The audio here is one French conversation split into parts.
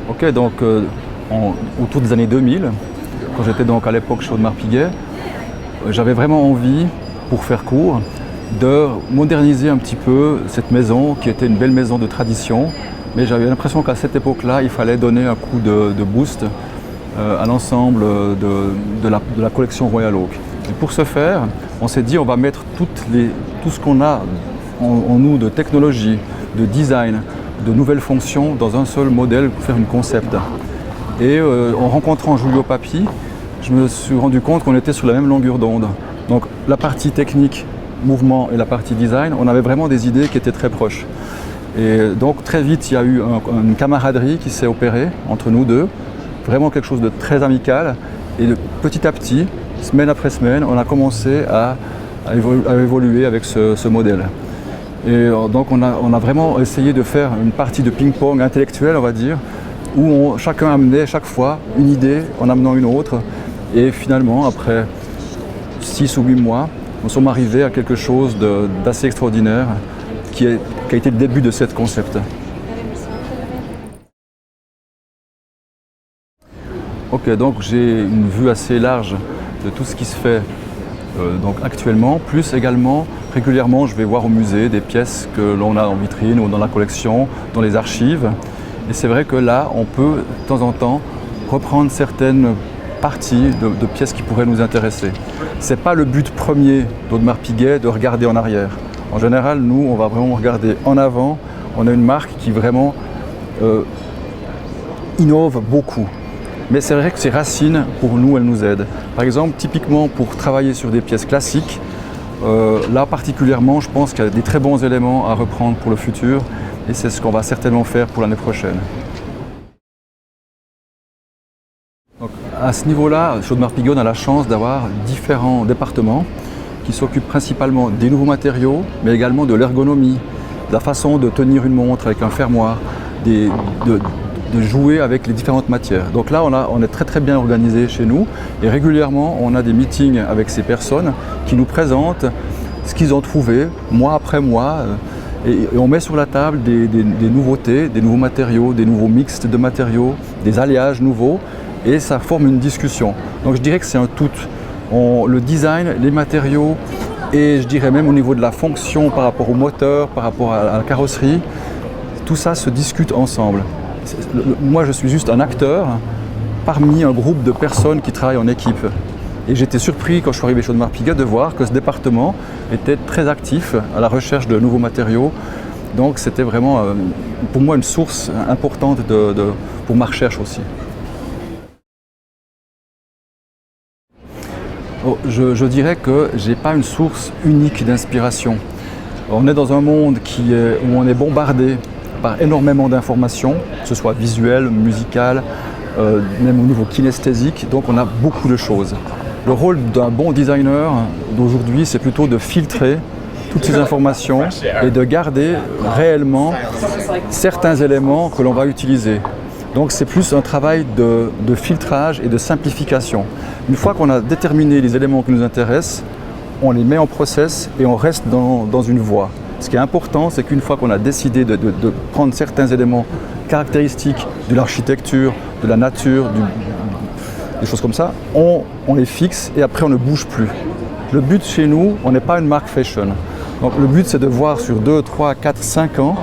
Ok, donc autour des années 2000, quand j'étais donc à l'époque chez Audemars Piguet, j'avais vraiment envie, pour faire court, de moderniser un petit peu cette maison qui était une belle maison de tradition, mais j'avais l'impression qu'à cette époque-là, il fallait donner un coup de boost à l'ensemble de la collection Royal Oak. Et pour ce faire, on s'est dit on va mettre tout ce qu'on a en nous de technologie, de design, de nouvelles fonctions dans un seul modèle pour faire une concept. Et en rencontrant Giulio Papi, je me suis rendu compte qu'on était sur la même longueur d'onde. Donc la partie technique, mouvement et la partie design, on avait vraiment des idées qui étaient très proches. Et donc très vite, il y a eu une camaraderie qui s'est opérée entre nous deux, vraiment quelque chose de très amical. Et petit à petit, semaine après semaine, on a commencé à évoluer avec ce modèle. Et donc on a vraiment essayé de faire une partie de ping-pong intellectuel, on va dire, où chacun amenait chaque fois une idée en amenant une autre. Et finalement, après 6 ou 8 mois, nous sommes arrivés à quelque chose d'assez extraordinaire qui a été le début de cette concept. Ok, donc j'ai une vue assez large de tout ce qui se fait donc actuellement, plus également régulièrement je vais voir au musée des pièces que l'on a en vitrine ou dans la collection, dans les archives. Et c'est vrai que là, on peut de temps en temps reprendre certaines parties de pièces qui pourraient nous intéresser. Ce n'est pas le but premier d'Audemars Piguet de regarder en arrière. En général, nous, on va vraiment regarder en avant. On a une marque qui vraiment innove beaucoup. Mais c'est vrai que ces racines, pour nous, elles nous aident. Par exemple, typiquement pour travailler sur des pièces classiques, là particulièrement, je pense qu'il y a des très bons éléments à reprendre pour le futur. Et c'est ce qu'on va certainement faire pour l'année prochaine. Donc, à ce niveau-là, chez Audemars Piguet, on a la chance d'avoir différents départements qui s'occupent principalement des nouveaux matériaux, mais également de l'ergonomie, de la façon de tenir une montre avec un fermoir, de jouer avec les différentes matières. Donc là, on est très très bien organisé chez nous et régulièrement, on a des meetings avec ces personnes qui nous présentent ce qu'ils ont trouvé mois après mois. Et on met sur la table des nouveautés, des nouveaux matériaux, des nouveaux mixtes de matériaux, des alliages nouveaux, et ça forme une discussion. Donc je dirais que c'est un tout. Le design, les matériaux, et je dirais même au niveau de la fonction par rapport au moteur, par rapport à la carrosserie, tout ça se discute ensemble. Moi je suis juste un acteur parmi un groupe de personnes qui travaillent en équipe. Et j'étais surpris quand je suis arrivé chez Audemars Piguet de voir que ce département était très actif à la recherche de nouveaux matériaux. Donc c'était vraiment pour moi une source importante pour ma recherche aussi. Je dirais que je n'ai pas une source unique d'inspiration. On est dans un monde où on est bombardé par énormément d'informations, que ce soit visuel, musical, même au niveau kinesthésique, donc on a beaucoup de choses. Le rôle d'un bon designer d'aujourd'hui, c'est plutôt de filtrer toutes ces informations et de garder réellement certains éléments que l'on va utiliser. Donc c'est plus un travail de filtrage et de simplification. Une fois qu'on a déterminé les éléments qui nous intéressent, on les met en process et on reste dans une voie. Ce qui est important, c'est qu'une fois qu'on a décidé de prendre certains éléments caractéristiques de l'architecture, de la nature, des choses comme ça, on les fixe et après on ne bouge plus. Le but chez nous, on n'est pas une marque fashion. Donc le but c'est de voir sur 2, 3, 4, 5 ans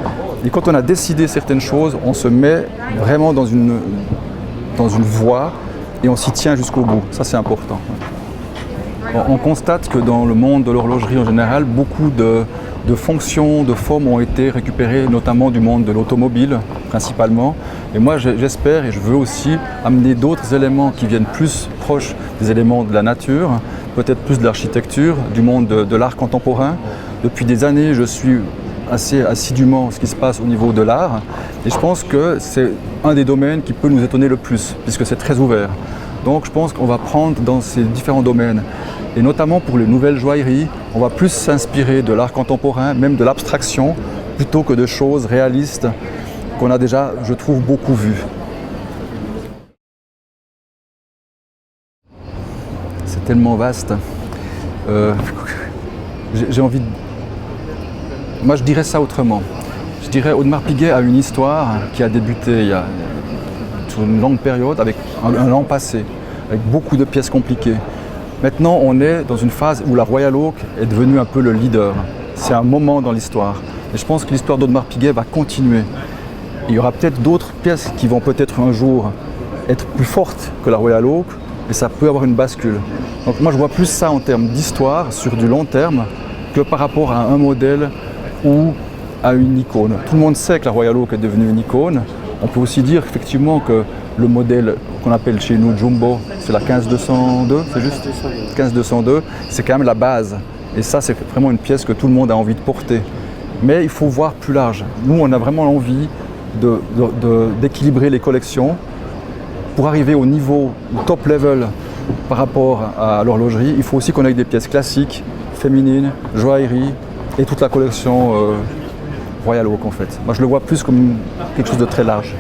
et quand on a décidé certaines choses, on se met vraiment dans une voie et on s'y tient jusqu'au bout. Ça c'est important. On constate que dans le monde de l'horlogerie en général, beaucoup de fonctions, de formes ont été récupérées, notamment du monde de l'automobile principalement. Et moi j'espère et je veux aussi amener d'autres éléments qui viennent plus proches des éléments de la nature, peut-être plus de l'architecture, du monde de l'art contemporain. Depuis des années, je suis assez assidûment ce qui se passe au niveau de l'art et je pense que c'est un des domaines qui peut nous étonner le plus puisque c'est très ouvert. Donc je pense qu'on va prendre dans ces différents domaines et notamment pour les nouvelles joailleries, on va plus s'inspirer de l'art contemporain, même de l'abstraction, plutôt que de choses réalistes qu'on a déjà, je trouve, beaucoup vues. tellement vaste. J'ai envie de... Moi, je dirais ça autrement. Je dirais Audemars Piguet a une histoire qui a débuté il y a sur une longue période, avec un long passé, avec beaucoup de pièces compliquées. Maintenant, on est dans une phase où la Royal Oak est devenue un peu le leader. C'est un moment dans l'histoire. Et je pense que l'histoire d'Audemars Piguet va continuer. Il y aura peut-être d'autres pièces qui vont peut-être un jour être plus fortes que la Royal Oak, et ça peut avoir une bascule. Donc moi, je vois plus ça en termes d'histoire, sur du long terme, que par rapport à un modèle ou à une icône. Tout le monde sait que la Royal Oak est devenue une icône. On peut aussi dire effectivement que le modèle qu'on appelle chez nous Jumbo, c'est la 15202, c'est juste 15202, c'est quand même la base. Et ça, c'est vraiment une pièce que tout le monde a envie de porter. Mais il faut voir plus large. Nous, on a vraiment envie d'équilibrer les collections pour arriver au niveau top level par rapport à l'horlogerie. Il faut aussi qu'on ait des pièces classiques, féminines, joaillerie et toute la collection Royal Oak en fait. Moi, je le vois plus comme quelque chose de très large.